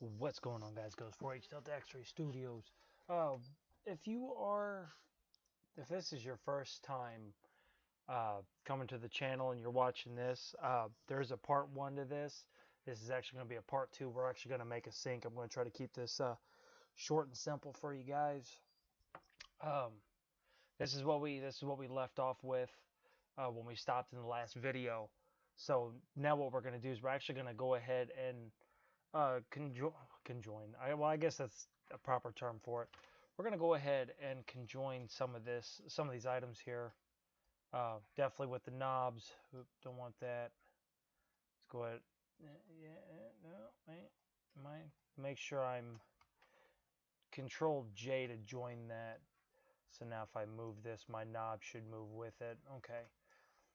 What's going on, guys? Goes 4H Delta X-Ray Studios. Uh, if you are, if this is your first time coming to the channel and you're watching this, there's a part 1 to this. This is actually going to be a part 2. We're actually going to make a sink. I'm going to try to keep this short and simple for you guys. This is what we left off with when we stopped in the last video. So now what we're going to do is we're actually going to go ahead and conjoin. I guess that's a proper term for it. We're gonna go ahead and conjoin some of these items here. Definitely with the knobs. Oop, don't want that. Let's go ahead. Yeah, no, wait. Make sure I'm Control J to join that. So now if I move this, my knob should move with it. Okay,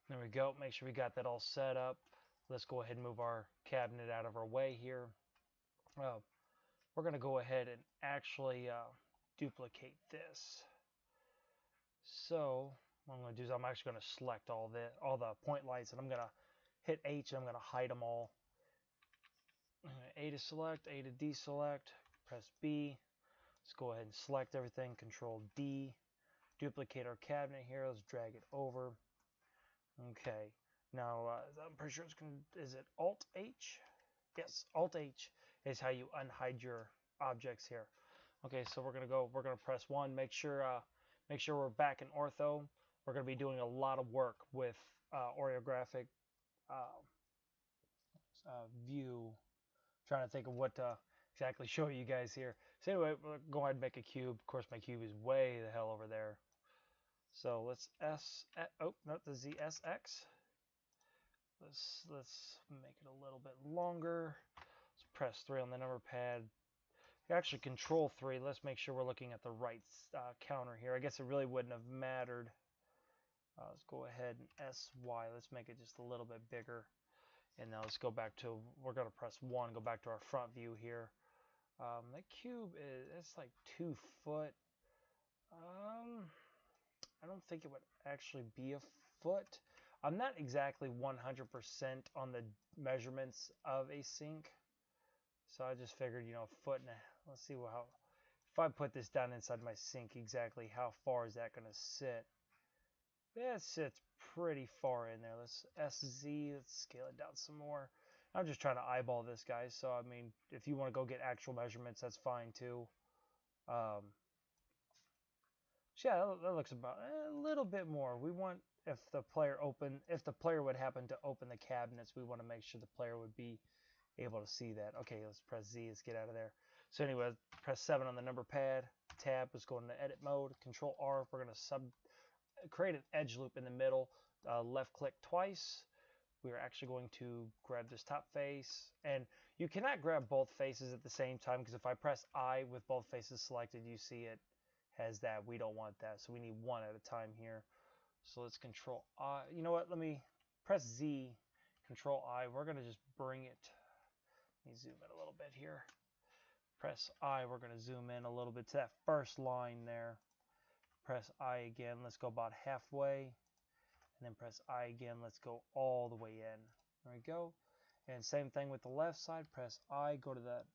there we go. Make sure we got that all set up. Let's go ahead and move our cabinet out of our way here. We're going to go ahead and actually duplicate this. So what I'm going to do is I'm actually going to select all the point lights, and I'm going to hit H, and I'm going to hide them all. A to select, A to deselect, press B. Let's go ahead and select everything, Control D. Duplicate our cabinet here. Let's drag it over. Okay. Now I'm pretty sure is it Alt H? Yes, Alt H is how you unhide your objects here. Okay, so we're gonna press 1. Make sure we're back in ortho. We're gonna be doing a lot of work with orthographic view. Trying to think of what to exactly show you guys here. So anyway, we'll go ahead and make a cube. Of course, my cube is way the hell over there. So let's not the ZSX. Let's make it a little bit longer. Let's press 3 on the number pad. Actually, Control 3. Let's make sure we're looking at the right counter here. I guess it really wouldn't have mattered. Let's go ahead and SY. Let's make it just a little bit bigger. And now let's go back to, we're going to press 1, go back to our front view here. That cube it's like 2 foot. I don't think it would actually be a foot. I'm not exactly 100% on the measurements of a sink. So I just figured, a foot and let's see if I put this down inside my sink, exactly how far is that going to sit? Yeah, it sits pretty far in there. Let's SZ, let's scale it down some more. I'm just trying to eyeball this, guys. So, I mean, if you want to go get actual measurements, that's fine too. So yeah, that looks about a little bit more. We want, if the player would happen to open the cabinets, we want to make sure the player would be able to see that. Okay, let's press Z. Let's get out of there. So anyway, press 7 on the number pad. Tab. Let's go into edit mode. Control R. We're going to create an edge loop in the middle. Left click twice. We're actually going to grab this top face. And you cannot grab both faces at the same time, because if I press I with both faces selected, you see it has that. We don't want that. So we need one at a time here. So let's Control I. You know what? Let me press Z. Control I. We're going to just bring it. Let me zoom in a little bit here. Press I. We're going to zoom in a little bit to that first line there. Press I again. Let's go about halfway. And then press I again. Let's go all the way in. There we go. And same thing with the left side. Press I. Go to that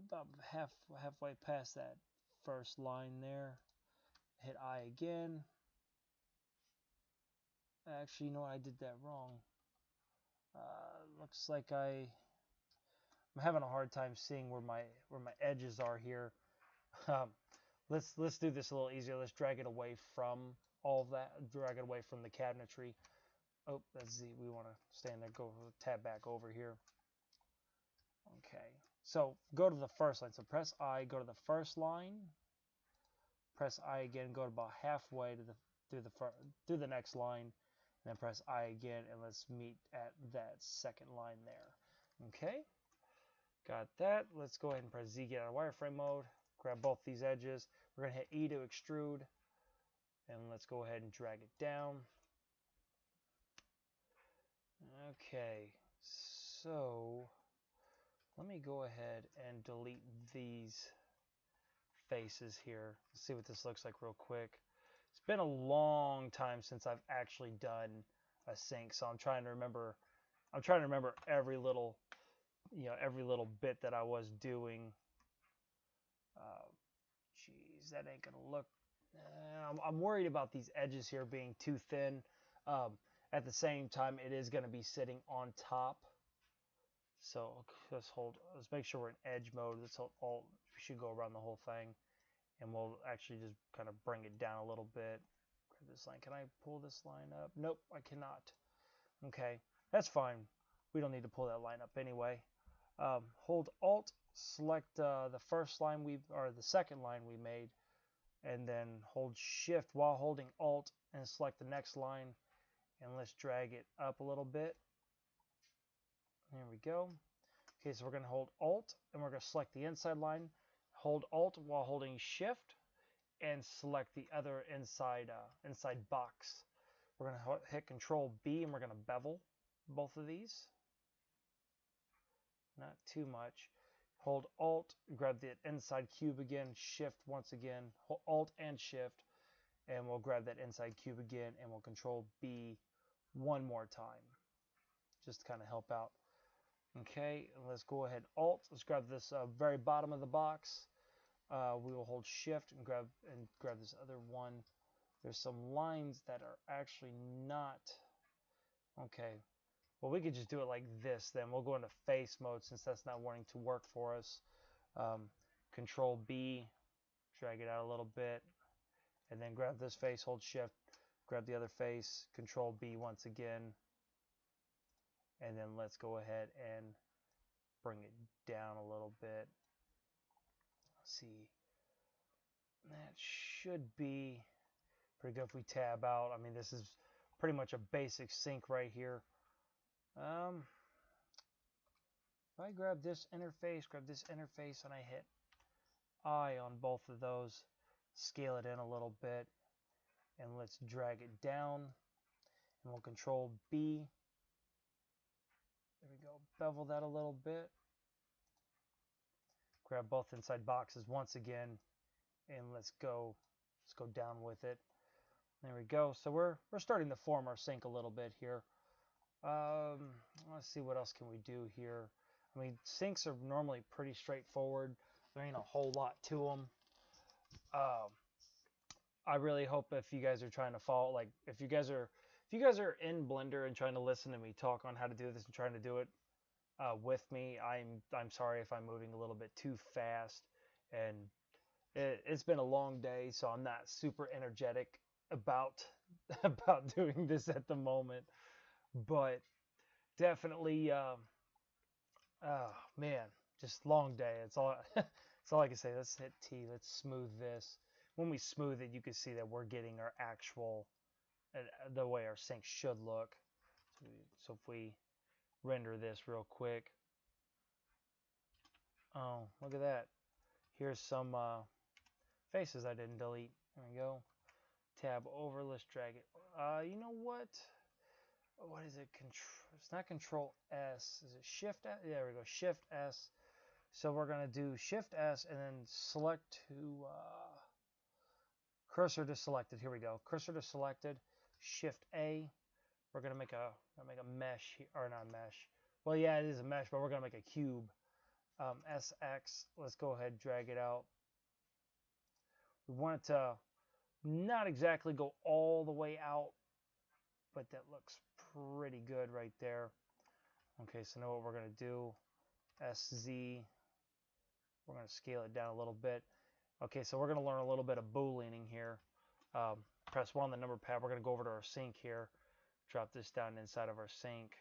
about halfway past that first line there. Hit I again. Actually, you know what? I did that wrong. Looks like I'm having a hard time seeing where my edges are here. Let's do this a little easier. Let's drag it away from all of that. Drag it away from the cabinetry. Oh, that's Z. We want to stay in there. Go tab back over here. Okay. So go to the first line. So press I. Go to the first line. Press I again. Go to about halfway to through the next line. And then press I again, and let's meet at that second line there. Okay, got that. Let's go ahead and press Z, get out of wireframe mode. Grab both these edges. We're going to hit E to extrude. And let's go ahead and drag it down. Okay, so let me go ahead and delete these faces here. Let's see what this looks like real quick. It's been a long time since I've actually done a sink, so I'm trying to remember every little every little bit that I was doing. Geez, that ain't gonna look. I'm worried about these edges here being too thin. At the same time, it is gonna be sitting on top. So let's make sure we're in edge mode. Let's hold Alt. We should go around the whole thing, and we'll actually just kind of bring it down a little bit. Grab this line. Can I pull this line up? Nope, I cannot. Okay, that's fine. We don't need to pull that line up anyway. Hold Alt, select the first line or the second line we made, and then hold Shift while holding Alt and select the next line, and let's drag it up a little bit. There we go. Okay, so we're going to hold Alt, and we're going to select the inside line. Hold Alt while holding Shift, and select the other inside box. We're going to hit Control B, and we're going to bevel both of these. Not too much. Hold Alt, grab the inside cube again, Shift once again, hold Alt and Shift, and we'll grab that inside cube again, and we'll Control B one more time, just to kind of help out. Okay, let's go ahead, Alt. Let's grab this very bottom of the box. We will hold Shift and grab this other one. There's some lines that are actually not. Okay, well, we could just do it like this then. We'll go into face mode since that's not wanting to work for us. Control B, drag it out a little bit, and then grab this face, hold Shift, grab the other face, Control B once again, and then let's go ahead and bring it down a little bit. Let's see. That should be pretty good if we tab out. I mean, this is pretty much a basic sync right here. If I grab this interface, and I hit I on both of those, scale it in a little bit, and let's drag it down, and we'll Control B. There we go. Bevel that a little bit. Grab both inside boxes once again, and let's go down with it. There we go. So we're starting to form our sync a little bit here. Let's see, what else can we do here? I mean, syncs are normally pretty straightforward. There ain't a whole lot to them. I really hope if you guys are trying to follow, like if you guys are in Blender and trying to listen to me talk on how to do this and trying to do it with me, I'm sorry if I'm moving a little bit too fast, and it's been a long day, so I'm not super energetic about doing this at the moment. But definitely, man, just long day. It's all it's all I can say. Let's hit T. Let's smooth this. When we smooth it, you can see that we're getting our actual, the way our sync should look. So if we render this real quick. Oh, look at that. Here's some faces I didn't delete. There we go. Tab over. Let's drag it. You know what? What is it? It's not Control S. Is it Shift S? There we go. Shift S. So we're going to do Shift S and then select to cursor to selected. Here we go. Cursor to selected. Shift A. We're going to make a mesh here, or not a mesh. Well, yeah, it is a mesh, but we're going to make a cube. SX. Let's go ahead and drag it out. We want it to not exactly go all the way out, but that looks pretty good right there. Okay, so now what we're going to do, SZ, we're going to scale it down a little bit. Okay, so we're going to learn a little bit of booleaning here. Press 1 on the number pad. We're going to go over to our sync here. Drop this down inside of our sync.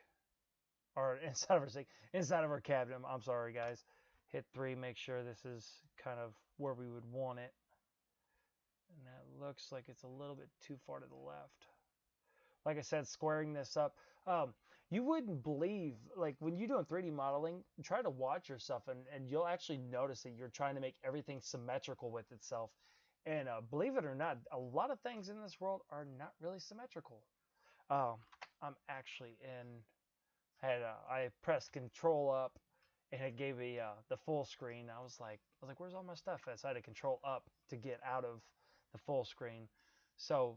Or inside of our sync, inside of our cabinet. I'm sorry, guys. Hit 3, make sure this is kind of where we would want it. And that looks like it's a little bit too far to the left. Like I said, squaring this up. You wouldn't believe, like when you're doing 3D modeling, try to watch yourself and you'll actually notice that you're trying to make everything symmetrical with itself. And believe it or not, a lot of things in this world are not really symmetrical. I'm actually in, I pressed Control up and it gave me the full screen. I was like, where's all my stuff at? So I had to Control up to get out of the full screen. So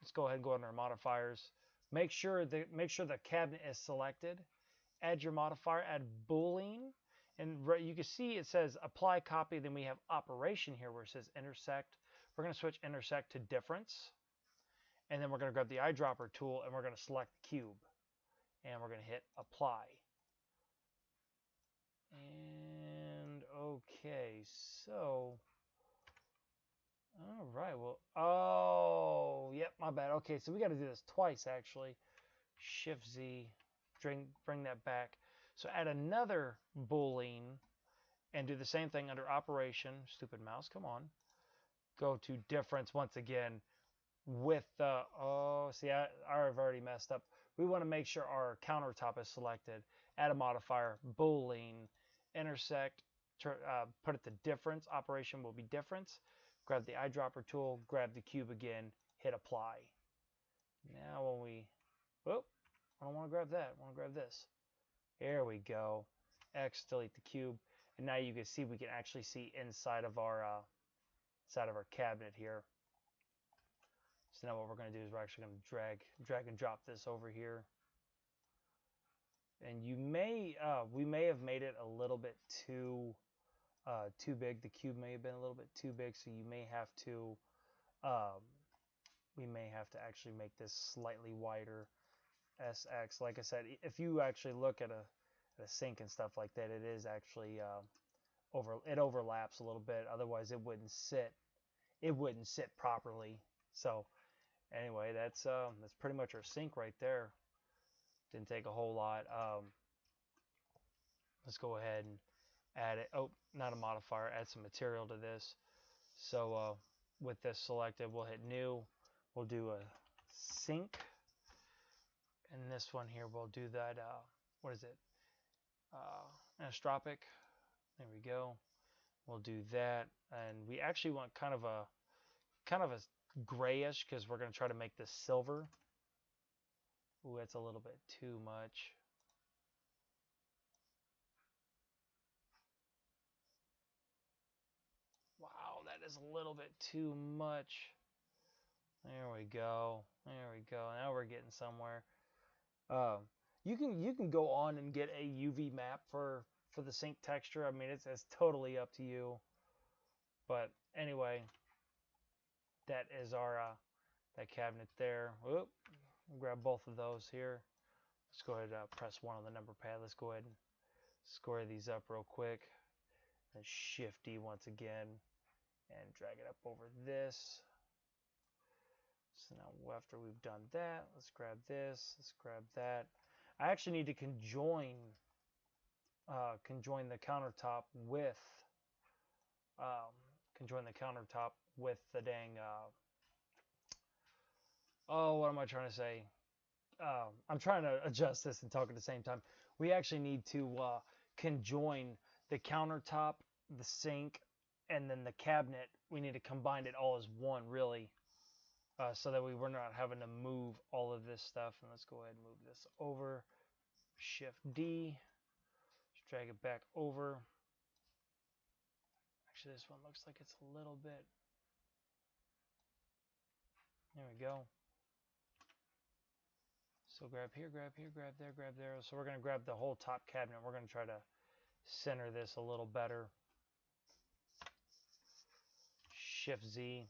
let's go ahead and go under our modifiers. Make sure the cabinet is selected, add your modifier, add boolean, and you can see it says apply copy. Then we have operation here where it says intersect. We're going to switch intersect to difference, and then we're going to grab the eyedropper tool and we're going to select the cube, and we're going to hit apply. And okay, so all right, well, oh, yep, my bad. Okay, so we got to do this twice actually. Shift Z, bring that back. So add another boolean and do the same thing under operation. Stupid mouse, come on. Go to difference once again with the, oh, see, I've already messed up. We want to make sure our countertop is selected. Add a modifier, boolean, intersect, put it to difference. Operation will be difference. Grab the eyedropper tool, grab the cube again, hit apply. Now when we, oh, I don't want to grab that. I want to grab this. There we go. X, delete the cube. And now you can see we can actually see inside of our cabinet here. So now what we're going to do is we're actually going to drag and drop this over here. And we may have made it a little bit too big. The cube may have been a little bit too big, so you may have to we may have to actually make this slightly wider. SX, like I said, if you actually look at a sink and stuff like that, it is actually it overlaps a little bit. Otherwise, it wouldn't sit properly. So anyway, that's pretty much our sink right there. Didn't take a whole lot. Let's go ahead and add it. Oh, not a modifier. Add some material to this. So with this selected, we'll hit new. We'll do a sink. And this one here, we'll do that, what is it? Anisotropic. There we go. We'll do that. And we actually want kind of a grayish, because we're going to try to make this silver. Ooh, that's a little bit too much. Wow, that is a little bit too much. There we go. There we go. Now we're getting somewhere. You can go on and get a UV map for the sink texture. I mean, it's totally up to you. But anyway, that is our that cabinet there. Whoop, grab both of those here. Let's go ahead and press 1 on the number pad. Let's go ahead and square these up real quick. And Shift D once again, and drag it up over this. So now after we've done that, let's grab this, let's grab that. I actually need to conjoin the countertop with the dang oh, what am I trying to say? I'm trying to adjust this and talk at the same time. We actually need to conjoin the countertop, the sink, and then the cabinet. We need to combine it all as one, really. So that we're not having to move all of this stuff. And let's go ahead and move this over. Shift D. Just drag it back over. Actually, this one looks like it's a little bit. There we go. So grab here, grab here, grab there, grab there. So we're going to grab the whole top cabinet. We're going to try to center this a little better. Shift Z.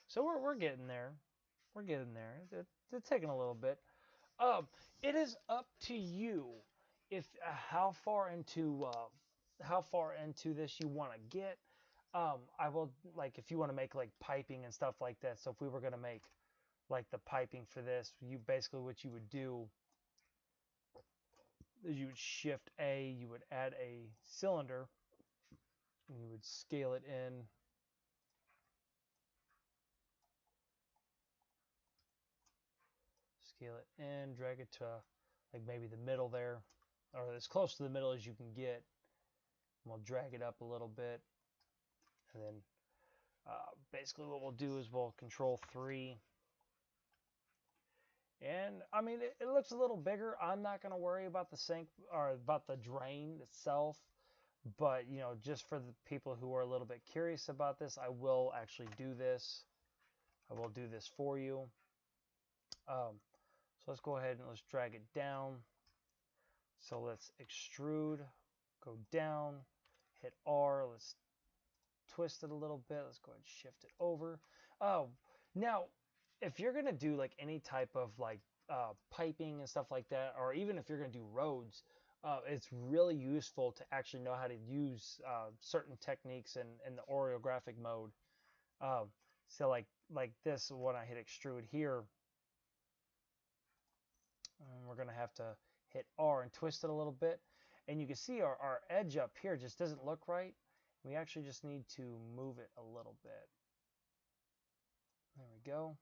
So we're getting there. We're getting there. It's taking a little bit. It is up to you if how far into this you want to get. I will, like, if you want to make like piping and stuff like that. So if we were going to make like the piping for this, you basically what you would do is you would Shift A, you would add a cylinder, and you would scale it in. Scale it in, drag it to like maybe the middle there, or as close to the middle as you can get. And we'll drag it up a little bit, and then basically what we'll do is we'll Control 3. And I mean, it looks a little bigger. I'm not going to worry about the sink or about the drain itself, but you know, just for the people who are a little bit curious about this, I will actually do this. I will do this for you. So let's go ahead and let's drag it down. So let's extrude, go down, hit R, let's twist it a little bit. Let's go ahead and shift it over. Oh, now if you're gonna do like any type of like piping and stuff like that, or even if you're gonna do roads, it's really useful to actually know how to use certain techniques in the orographic mode. Um, so like this, when I hit extrude here, we're gonna have to hit R and twist it a little bit, and you can see our edge up here just doesn't look right. We actually just need to move it a little bit. There we go.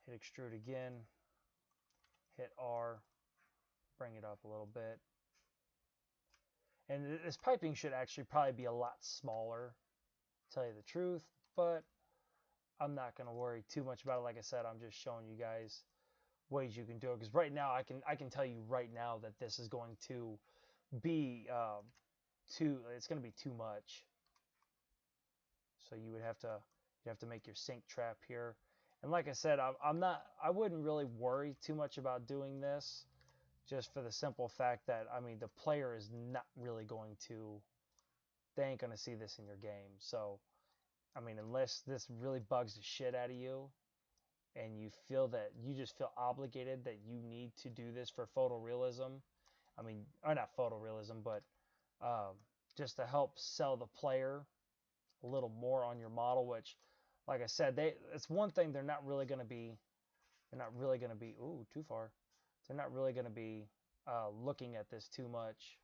Hit extrude again, hit R, bring it up a little bit. And this piping should actually probably be a lot smaller, to tell you the truth, but I'm not going to worry too much about it. Like I said, I'm just showing you guys ways you can do it, because right now I can tell you right now that this is going to be it's going to be too much. So you would have to make your sink trap here. And like I said, I wouldn't really worry too much about doing this, just for the simple fact that, I mean, the player is not really going to, they ain't going to see this in your game. So, I mean, unless this really bugs the shit out of you and you feel that you just feel obligated that you need to do this for photorealism, I mean, or not photorealism, but just to help sell the player a little more on your model, which, like I said, it's one thing they're not really going to be, ooh, too far. They're not really going to be looking at this too much.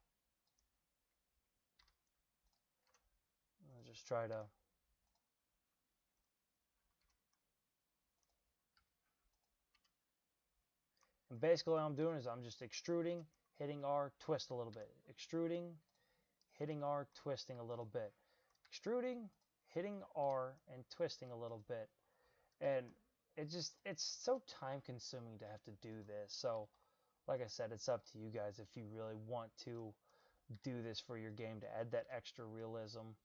I'll just try to. And basically all I'm doing is I'm just extruding, hitting R, twist a little bit. Extruding, hitting R, twisting a little bit. Extruding, hitting R, and twisting a little bit. And it's so time consuming to have to do this. So, like I said, it's up to you guys if you really want to do this for your game to add that extra realism.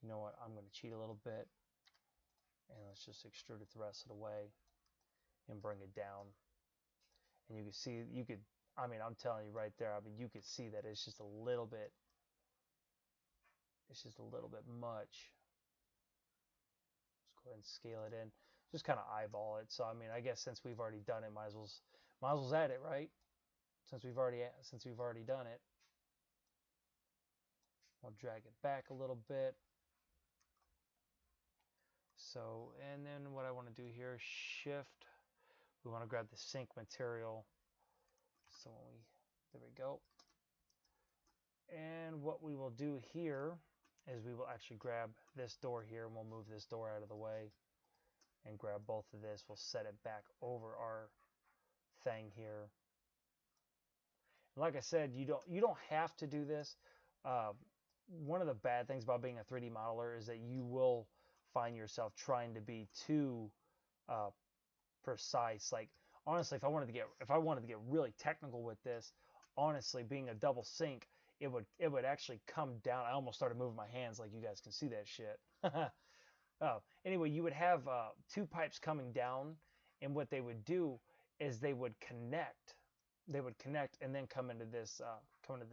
You know what, I'm going to cheat a little bit, and let's just extrude it the rest of the way and bring it down. And you can see, I mean, I'm telling you right there, I mean, you could see that it's just a little bit much. Let's go ahead and scale it in, just kind of eyeball it. So I mean, I guess since we've already done it, might as well add it, right? Since we've already done it, I'll drag it back a little bit. So, and then what I want to do here, shift, we want to grab the sink material. So there we go. And what we will do here is we will actually grab this door here, and we'll move this door out of the way and grab both of this. We'll set it back over our thing here. And like I said, you don't have to do this. One of the bad things about being a 3D modeler is that you will find yourself trying to be too precise. Like, honestly, if I wanted to get really technical with this, honestly, being a double sink, it would actually come down. I almost started moving my hands, like you guys can see that shit. Anyway, you would have two pipes coming down, and what they would do is they would connect and then come into this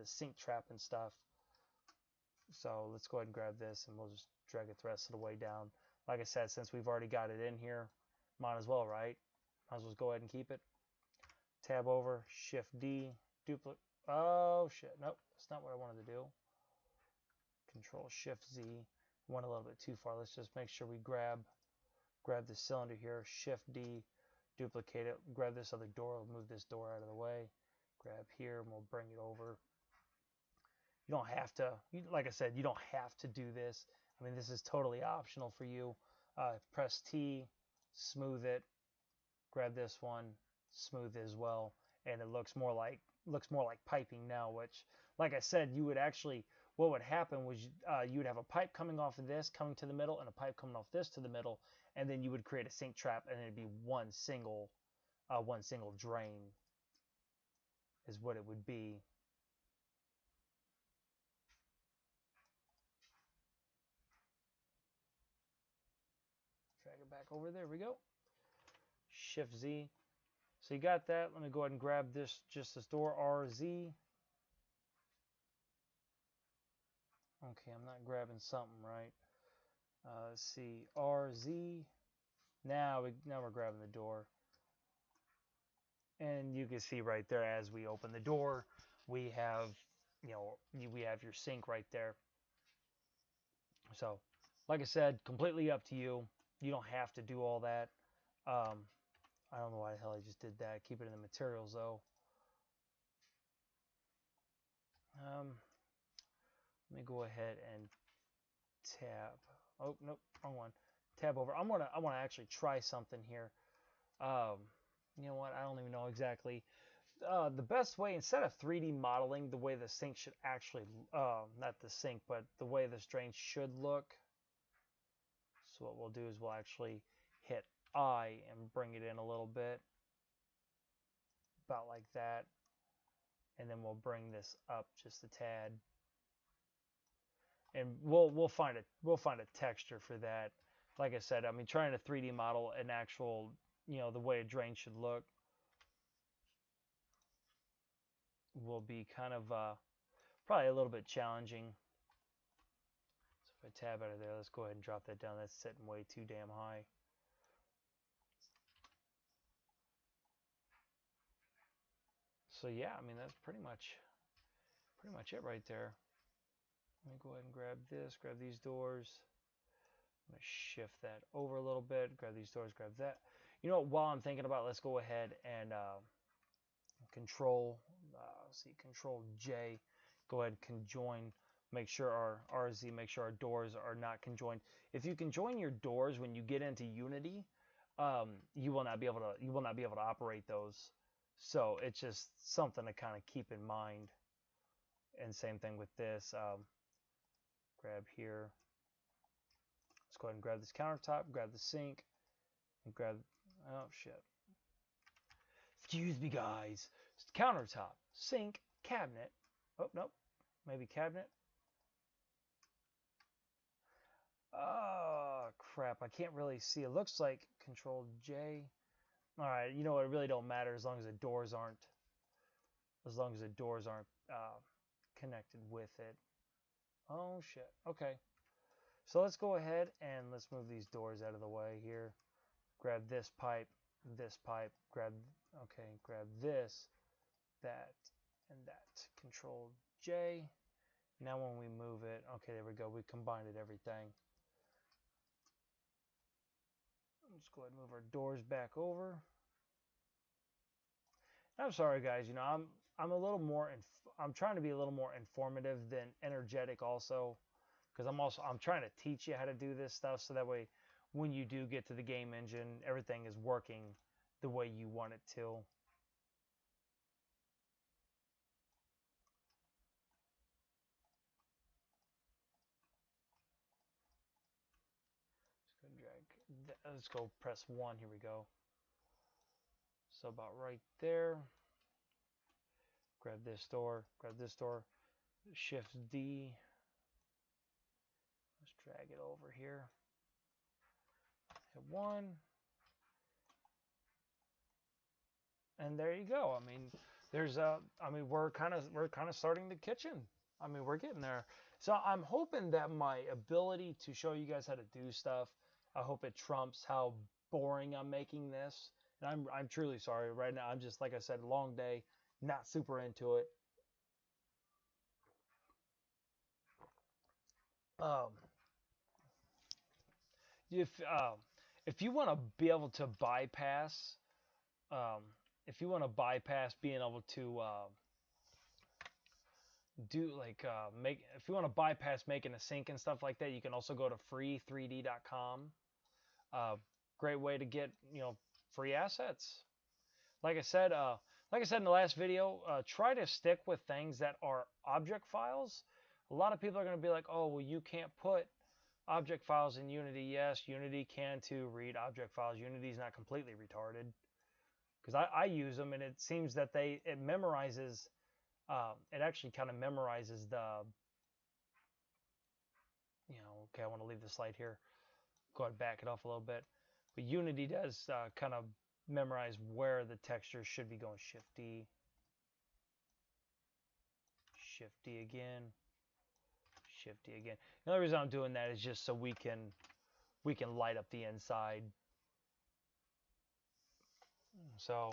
sink trap and stuff. So let's go ahead and grab this, and we'll just drag it the rest of the way down. Like I said, since we've already got it in here, might as well, right? Might as well go ahead and keep it. Tab over, Shift D, duplicate. Oh shit, nope, that's not what I wanted to do. Control Shift Z, went a little bit too far. Let's just make sure we grab the cylinder here, Shift D, duplicate it, grab this other door, we'll move this door out of the way, grab here, and we'll bring it over. You don't have to, like I said, you don't have to do this. I mean, this is totally optional for you. Press T, smooth it, grab this one, smooth it as well, and it looks more like piping now. Which, like I said, you would actually, what would happen was you would have a pipe coming off of this, coming to the middle, and a pipe coming off this to the middle, and then you would create a sink trap, and it'd be one single drain, is what it would be. Drag it back over there. We go. Shift Z. So you got that. Let me go ahead and grab this, just this door, RZ. Okay, I'm not grabbing something right. Let's see, RZ. Now we're grabbing the door. And you can see right there as we open the door, we have, we have your sink right there. So, like I said, completely up to you. You don't have to do all that. I don't know why the hell I just did that. Keep it in the materials though. Let me go ahead and tab. Oh nope, wrong one. Tab over. I want to actually try something here. You know what? I don't even know exactly. The best way, instead of 3D modeling the way the sink should actually, not the sink, but the way this drain should look. So what we'll do is we'll actually hit I and bring it in a little bit, about like that, and then we'll bring this up just a tad, and we'll find a texture for that. Like I said, I mean, trying to 3D model an actual, the way a drain should look will be kind of probably a little bit challenging. So if I tab out of there, let's go ahead and drop that down. That's sitting way too damn high. So yeah, I mean, that's pretty much it right there. Let me go ahead and grab this, grab these doors. I'm going to shift that over a little bit, grab these doors, grab that. You know what, while I'm thinking about it, let's go ahead and control J, go ahead and conjoin, make sure our RZ, make sure our doors are not conjoined. If you conjoin your doors when you get into Unity, you will not be able to operate those. So it's just something to kind of keep in mind. And same thing with this. Grab here. Let's go ahead and grab this countertop, grab the sink, and grab, oh shit. Excuse me, guys. Countertop, sink, cabinet. Oh, nope. Maybe cabinet. Oh, crap. I can't really see. It looks like Control J. All right. You know what? It really don't matter as long as the doors aren't connected with it. Oh, shit. Okay. So let's go ahead and let's move these doors out of the way here. Grab this pipe, grab this, that, and that. Control J. Now when we move it, okay, there we go. We combined everything. Let's go ahead and move our doors back over. I'm sorry, guys. I'm trying to be a little more informative than energetic also, because I'm trying to teach you how to do this stuff so that way when you do get to the game engine, everything is working the way you want it to. Let's go press 1. Here we go. So about right there. Grab this door, Shift D. Let's drag it over here. Hit 1. And there you go. I mean, we're kind of starting the kitchen. I mean, we're getting there. So I'm hoping that my ability to show you guys how to do stuff, I hope it trumps how boring I'm making this. And I'm truly sorry. Right now, I'm just, like I said, long day, not super into it. If you want to be able to bypass, being able to if you want to bypass making a sink and stuff like that, you can also go to free3d.com. Great way to get free assets. Like I said in the last video, try to stick with things that are object files. A lot of people are going to be like, oh, well, you can't put object files in Unity. Yes, Unity can too read object files. Unity is not completely retarded, because I use them and it seems that it memorizes. It actually kind of memorizes the. Okay, I want to leave the slide here. Go ahead and back it off a little bit. But Unity does kind of memorize where the texture should be going. Shift D. Shift D again. Shift D again. The only reason I'm doing that is just so we can light up the inside. So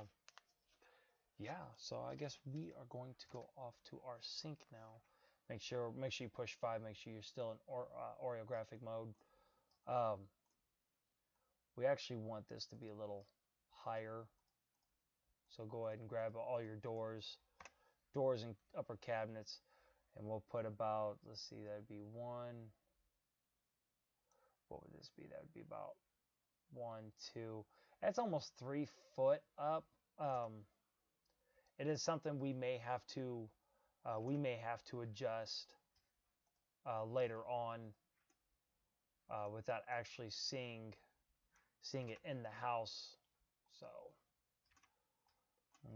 yeah, so I guess we are going to go off to our sync now. Make sure you push 5. Make sure you're still in orographic mode. We actually want this to be a little higher. So go ahead and grab all your doors and upper cabinets, and we'll put about, let's see, that'd be 1. What would this be? That would be about 1, 2. That's almost 3 foot up. It is something we may have to adjust later on without actually seeing it in the house. So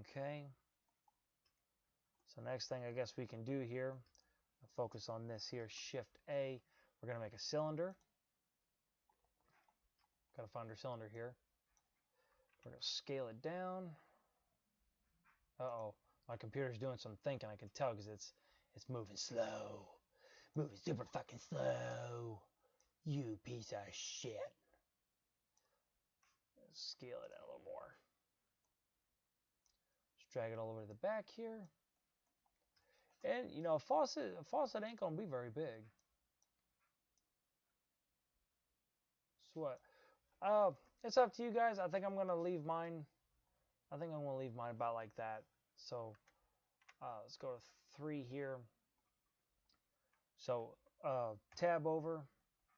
okay. So next thing I guess we can do here, focus on this here, Shift A. We're gonna make a cylinder. Gotta find our cylinder here. We're gonna scale it down. Uh-oh, my computer's doing some thinking. I can tell because it's moving slow. Moving super fucking slow. You piece of shit. Let's scale it out a little more. Just drag it all over to the back here. And you know, a faucet ain't gonna be very big. So what? It's up to you guys. I think I'm gonna leave mine. About like that. So let's go to 3 here. So tab over.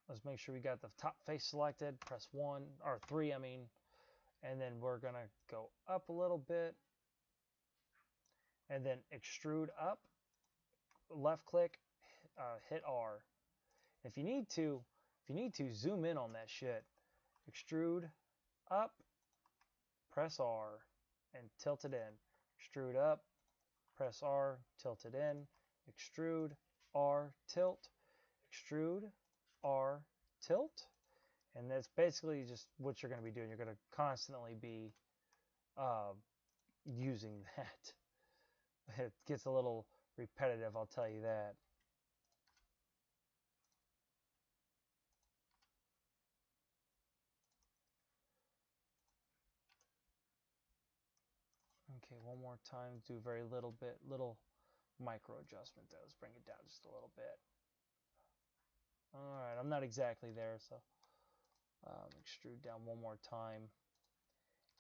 Let's make sure we got the top face selected. Press 1 or 3, I mean, and then we're gonna go up a little bit, and then extrude up. Left click, hit R. If you need to zoom in on that shit. Extrude up, press R, and tilt it in. Extrude up, press R, tilt it in. Extrude, R, tilt. Extrude, R, tilt. And that's basically just what you're going to be doing. You're going to constantly be using that. It gets a little repetitive, I'll tell you that. Okay, one more time. Do very little micro adjustment though. Let's bring it down just a little bit. Alright, I'm not exactly there, so extrude down one more time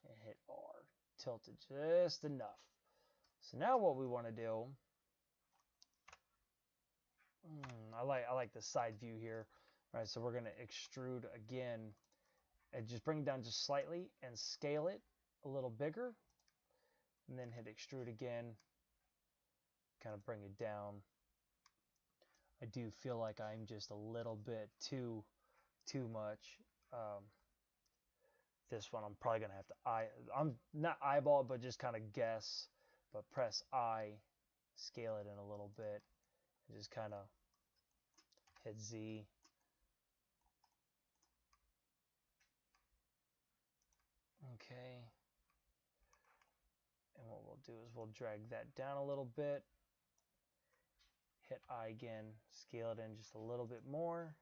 and hit R. Tilt it just enough. So now what we want to do, I like the side view here. All right, so we're going to extrude again and just bring it down just slightly and scale it a little bigger, and then hit extrude again, kind of bring it down. I do feel like I'm just a little bit too much. This one I'm probably gonna have to I'm not eyeball, but just kind of guess. But press I, scale it in a little bit, and just kind of hit Z. Okay. And what we'll do is we'll drag that down a little bit. Hit I again, scale it in just a little bit more,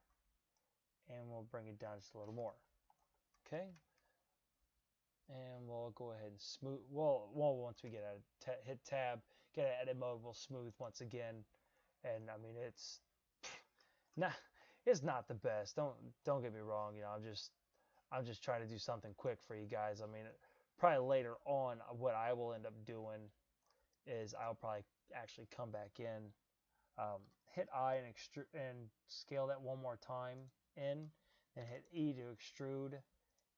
and we'll bring it down just a little more. Okay. And we'll go ahead and smooth. Well, once we get out, hit tab, get out of edit mode, we'll smooth once again. And I mean, it's not the best. Don't get me wrong. You know, I'm just trying to do something quick for you guys. I mean, probably later on, what I will end up doing is I'll probably actually come back in, hit I and scale that one more time in, then hit E to extrude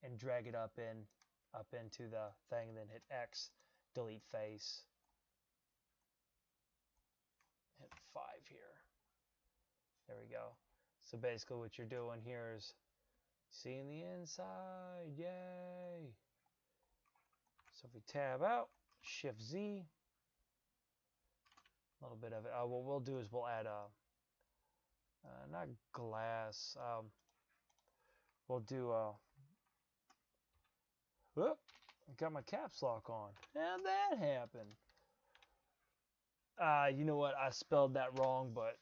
and drag it up into the thing, and then hit X, delete face. Hit 5 here. There we go. So basically what you're doing here is seeing the inside. Yay! So if we tab out, Shift Z, a little bit of it. What we'll do is we'll add not glass. We'll do whoop, got my caps lock on. How'd that happen? You know what? I spelled that wrong, but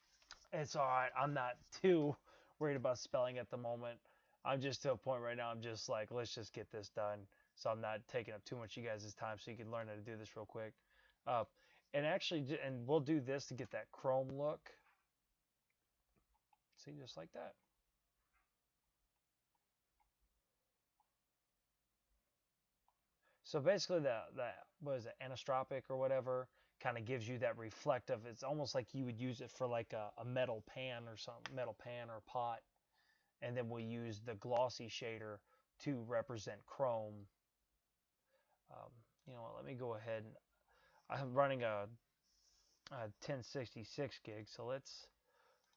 It's all right. I'm not too worried about spelling at the moment. I'm just to a point right now. I'm just like, let's just get this done. So I'm not taking up too much of you guys' time, so you can learn how to do this real quick. Uh, and actually, and we'll do this to get that chrome look. See, just like that. So basically, the what is it, anisotropic or whatever, kind of gives you that reflective. It's almost like you would use it for like a metal pan or something, metal pan or pot, and then we'll use the glossy shader to represent chrome. You know what? Let me go ahead and I'm running a 1066 gig, so let's.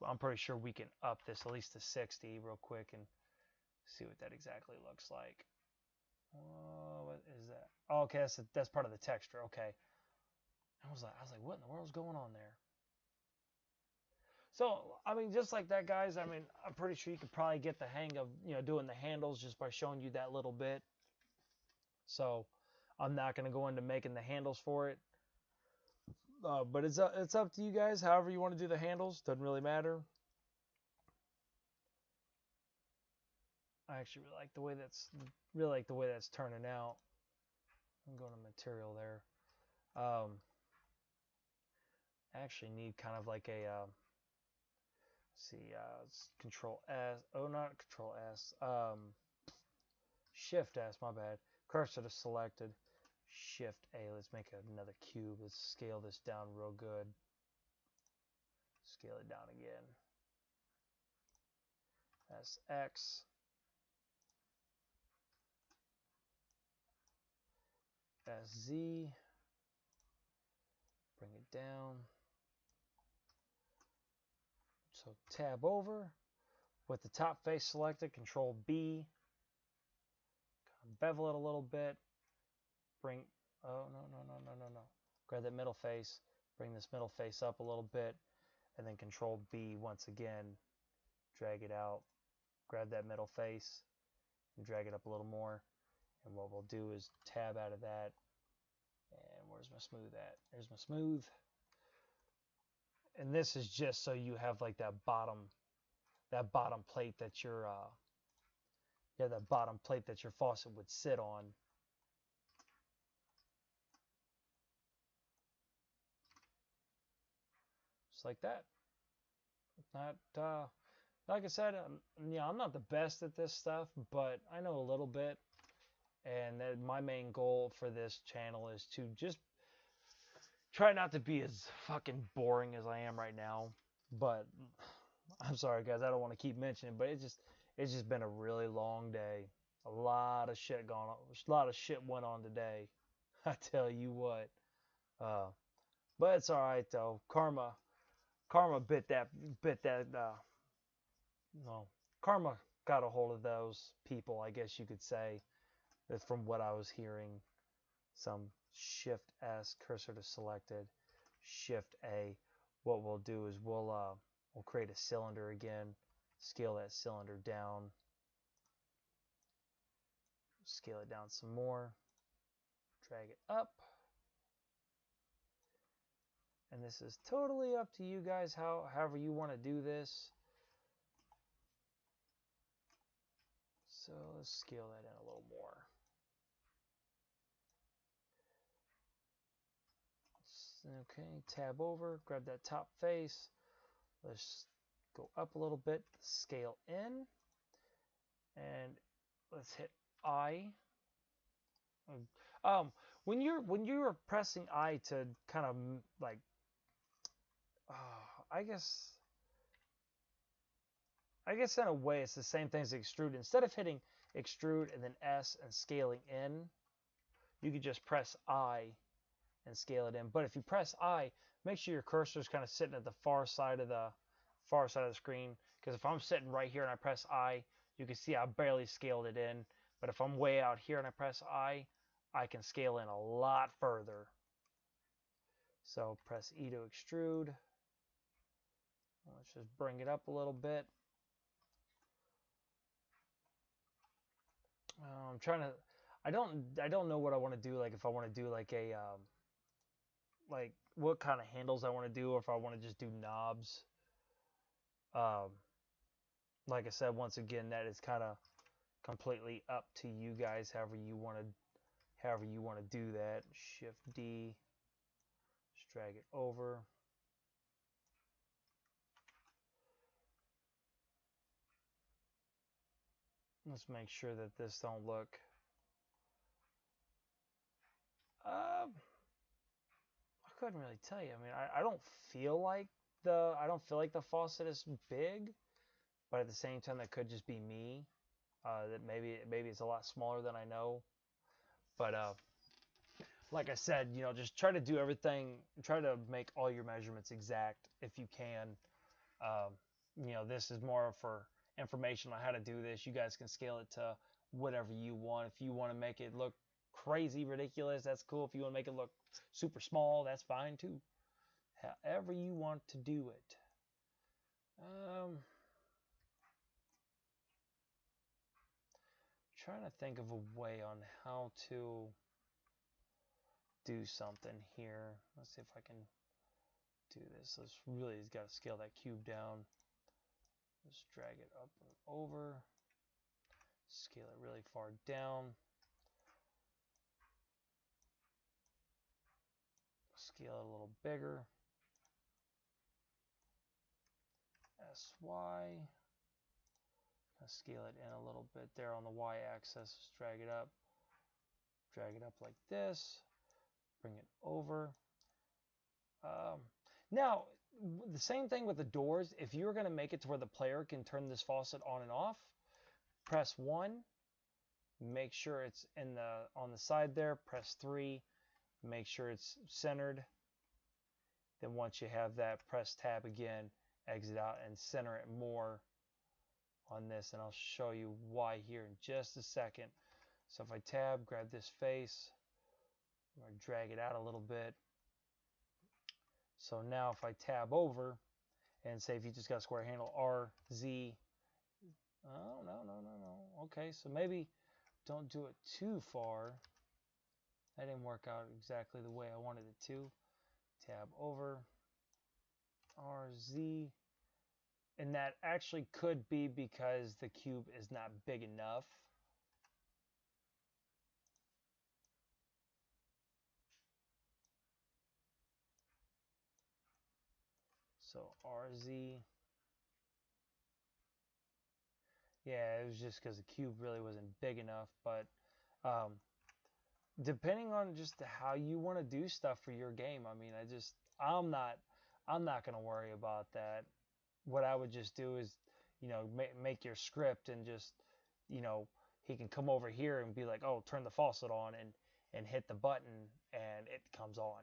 I'm pretty sure we can up this at least to 60 real quick and see what that exactly looks like. What is that? Oh, okay, that's part of the texture. Okay. I was like, what in the world's going on there? So, I mean, just like that, guys. I mean, I'm pretty sure you could probably get the hang of doing the handles just by showing you that little bit. So, I'm not going to go into making the handles for it. But it's up to you guys. However you want to do the handles, doesn't really matter. I actually really like the way that's turning out. I'm going to material there. I actually need kind of like a see, it's Control S. Oh, not Control S. Shift S. My bad. Cursor to selected. Shift A. Let's make another cube. Let's scale this down real good. Scale it down again. SX. SZ. Bring it down. So tab over. With the top face selected, Control B. Kind of bevel it a little bit. Bring. Oh, no. Grab that middle face. Bring this middle face up a little bit. And then Control B once again. Drag it out. Grab that middle face. And drag it up a little more. And what we'll do is tab out of that. And where's my smooth at? There's my smooth. And this is just so you have like that bottom plate that your that bottom plate that your faucet would sit on. Just like that. Not like I said, I'm not the best at this stuff, but I know a little bit. And my main goal for this channel is to just try not to be as fucking boring as I am right now. But I'm sorry, guys, I don't want to keep mentioning, but it's just been a really long day. A lot of shit going on. A lot of shit went on today. I tell you what. But it's all right though. Karma bit that. No, karma got a hold of those people, I guess you could say. From what I was hearing, some Shift S, cursor to selected, Shift A. What we'll do is we'll create a cylinder again, scale that cylinder down, scale it down some more, drag it up. And this is totally up to you guys, however you want to do this. So let's scale that in a little more. Okay, tab over, grab that top face. Let's go up a little bit, scale in, and let's hit I. When you're pressing I to kind of like, I guess in a way it's the same thing as extrude. Instead of hitting extrude and then S and scaling in, you could just press I and scale it in. But if you press I, make sure your cursor is kind of sitting at the far side of the screen. Because if I'm sitting right here and I press I, you can see I barely scaled it in. But if I'm way out here and I press I can scale in a lot further. So press E to extrude. Let's just bring it up a little bit. I'm trying to. I don't know what I want to do. Like if I want to do like a like what kind of handles I want to do, or if I want to just do knobs. Um, like I said, once again, that is kind of completely up to you guys, however you want to do that. Shift D, just drag it over. Let's make sure that this don't look. I couldn't really tell you. I mean, I don't feel like the faucet is big, but at the same time, that could just be me. That maybe it's a lot smaller than I know. But like I said, just try to do everything. Try to make all your measurements exact if you can. Um, this is more for information on how to do this. You guys can scale it to whatever you want. If you want to make it look crazy ridiculous, that's cool. If you want to make it look super small, that's fine too. However you want to do it. Trying to think of a way on how to do something here. Let's see if I can do this. Let's really got to scale that cube down. Just drag it up and over. Scale it really far down. Scale it a little bigger. SY. Scale it in a little bit there on the Y axis. Just drag it up. Drag it up like this. Bring it over. Now, the same thing with the doors. If you're going to make it to where the player can turn this faucet on and off, press 1. Make sure it's on the side there. Press 3. Make sure it's centered. Then once you have that, press tab again, exit out, and center it more on this. And I'll show you why here in just a second. So if I tab, grab this face, I'm going to drag it out a little bit. So now if I tab over and say if you just got a square handle, R, Z. Oh, no. Okay, so maybe don't do it too far. That didn't work out exactly the way I wanted it to. Tab over, R, Z. And that actually could be because the cube is not big enough. So RZ. Yeah, it was just because the cube really wasn't big enough. But depending on just how you want to do stuff for your game, I mean, I'm not gonna worry about that. What I would just do is, make your script and just, he can come over here and be like, oh, turn the faucet on and hit the button and it comes on.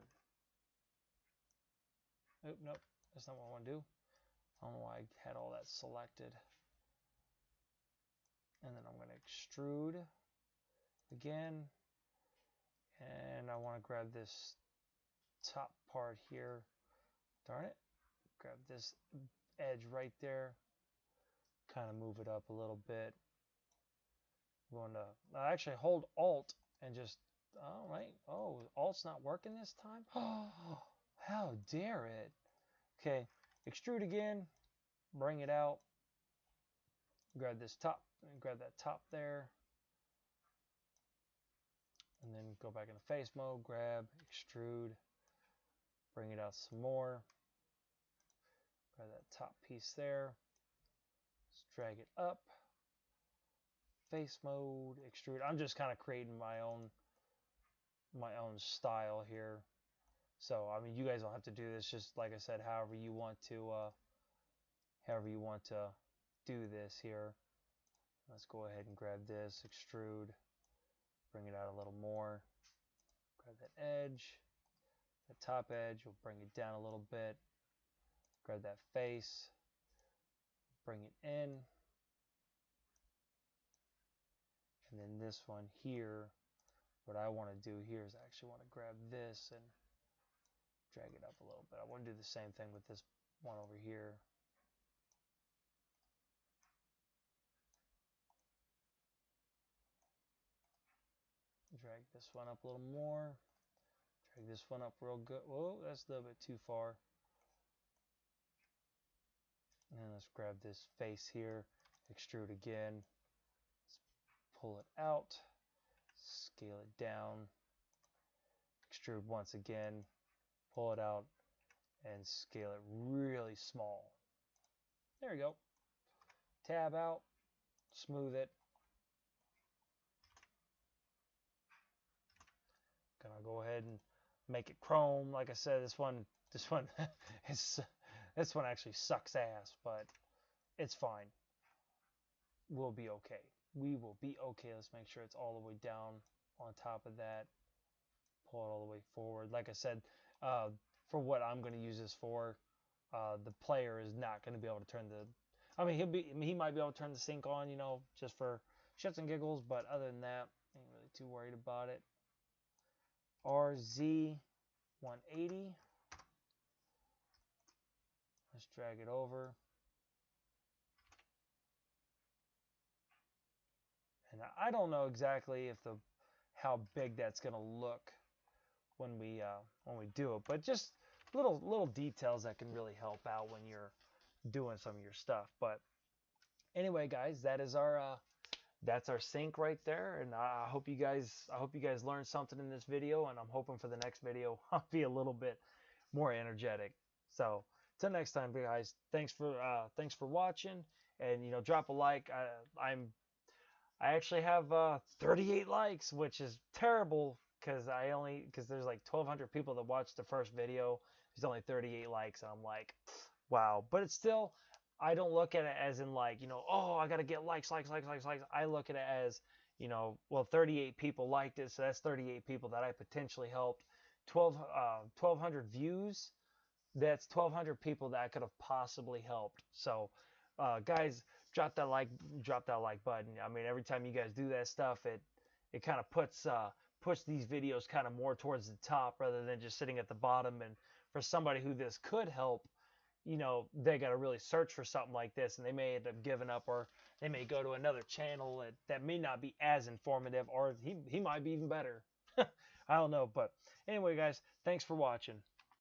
Oop, nope, that's not what I want to do. I don't know why I had all that selected. And then I'm going to extrude again. And I want to grab this top part here. Darn it. Grab this edge right there. Kind of move it up a little bit. I'm going to actually hold Alt and just, all right. Oh, Alt's not working this time? Oh, how dare it. Okay, extrude again. Bring it out. Grab this top, grab that top there. And then go back into face mode, grab, extrude, bring it out some more. Grab that top piece there. Just drag it up. Face mode, extrude. I'm just kind of creating my own style here. So I mean, you guys don't have to do this. Just like I said, however you want to do this here. Let's go ahead and grab this, extrude, bring it out a little more. Grab that edge, the top edge. We'll bring it down a little bit. Grab that face, bring it in. And then this one here, what I want to do here is I actually want to grab this and drag it up a little bit. I want to do the same thing with this one over here. Drag this one up a little more. Drag this one up real good. Whoa, that's a little bit too far. And let's grab this face here, extrude again, let's pull it out, scale it down, extrude once again, pull it out, and scale it really small. There we go. Tab out, smooth it. Gonna go ahead and make it chrome. Like I said, this one is this one actually sucks ass, but it's fine. We'll be okay. We will be okay. Let's make sure it's all the way down on top of that. Pull it all the way forward. Like I said, for what I'm going to use this for, the player is not going to be able to turn the. I mean, he might be able to turn the sync on, you know, just for shits and giggles. But other than that, ain't really too worried about it. RZ 180. Let's drag it over. And I don't know exactly if how big that's going to look when we do it, but just little details that can really help out when you're doing some of your stuff. But anyway, guys, that's our sync right there, and I hope you guys learned something in this video, and I'm hoping for the next video I'll be a little bit more energetic. So till next time, guys, thanks for watching, and you know, drop a like. I actually have 38 likes, which is terrible because there's like 1,200 people that watched the first video. There's only 38 likes, and I'm like, wow. But it's still, I don't look at it as in like, you know, oh, I gotta get likes. I look at it as, you know, well, 38 people liked it, so that's 38 people that I potentially helped. 1,200 views. That's 1,200 people that I could have possibly helped. So, guys, drop that like button. I mean, every time you guys do that stuff, it kind of puts these videos kind of more towards the top rather than just sitting at the bottom. And for somebody who this could help, you know, they got to really search for something like this, and they may end up giving up, or they may go to another channel that may not be as informative, or he might be even better. I don't know. But anyway, guys, thanks for watching.